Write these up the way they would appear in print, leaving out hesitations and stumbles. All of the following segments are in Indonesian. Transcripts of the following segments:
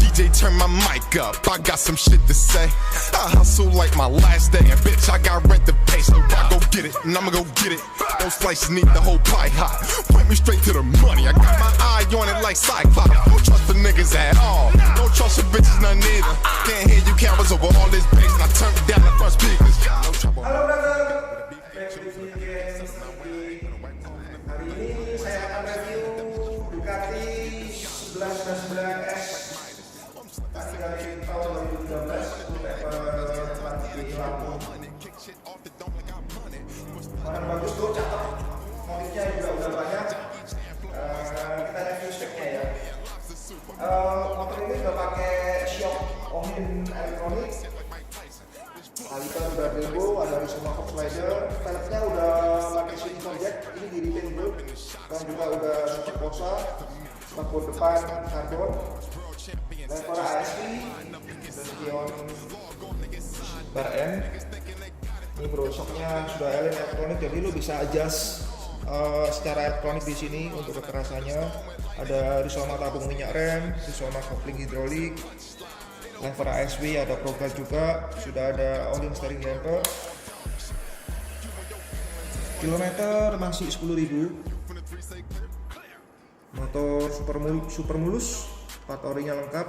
DJ, turn my mic up, I got some shit to say. I hustle like my last day, and bitch, I got rent to pay, so I go get it, and I'ma go get it. Those slices need the whole pie hot. Point me straight to the money, I got my eye on it like Cyclops. Don't trust the niggas at all, don't trust the bitches none neither. Can't hear you cameras over all this bass, and I turn down the front speakers. No trouble. Halo brother, hari ini saya akan review Ducati 1111S Panigale tahun 2013 untuk tempat di Lampung. Barang bagus tuh, cakep, modifnya juga udah banyak. Kita review speknya ya. Motor ini udah pakai shock Ohlins elektronik. Kaliper udah turbo, ada Rizoma forkslider. Velgnya udah pakai swing pajak, ini di repainted. Dan juga udah support posa, spakbor depan karbon. Lever ASP, spion bar N. Ini bro, shocknya sudah elektronik, jadi lu bisa adjust secara elektronik di sini untuk kekerasannya. Ada Rizoma tabung minyak rem, Rizoma kopling hidrolik, lever ASW, ada program juga, sudah ada Ohlins steering damper. Kilometer masih 10.000. Motor super mulus, 4 orinya lengkap.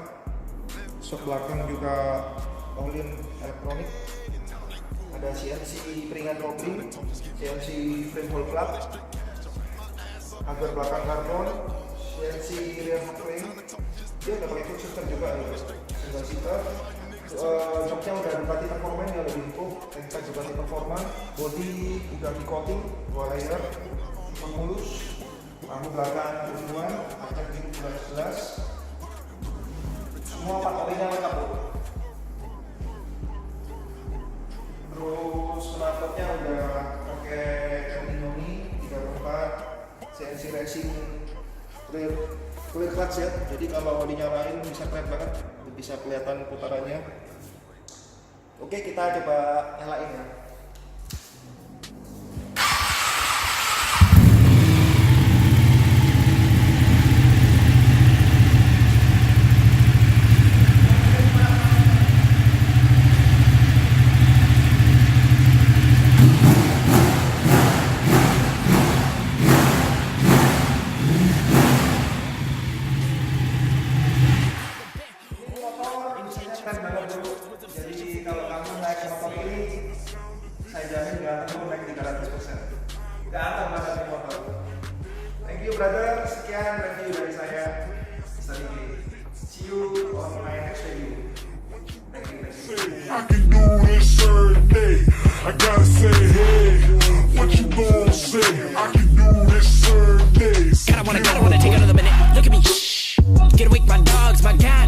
Shock belakang juga Ohlins elektronik. Ada CNC peringat kopling, CNC frame hole plat, agar belakang karbon, CNC rear frame. Dia udah pakai foot system juga nih, single seater. Joknya udah Ducati Performance yang lebih empuk, Tankpad juga Ducati Performance, body udah di coating 2 layer, super mulus, lampu belakang tujuan, pajak ini udah jelas. Semua 4 orinya lengkap bro. Terus knalpotnya udah pakai Termignoni 3/4, CNC racing clear clutch ya, jadi kalau dinyalain bisa keren banget, bisa kelihatan putarannya. Oke, kita coba nyalain ya. Jadi kalau kamu naik motor ini, saya jamin gak akan naik 300%. Gak akan naik motor. Thank you brother, sekian review dari saya. See you on my next review. Thank you. I can do this every day. I gotta say, hey, what you gonna say? I can do this every day. Gotta wanna take another minute. Look at me. Get awake, my dogs, my guys.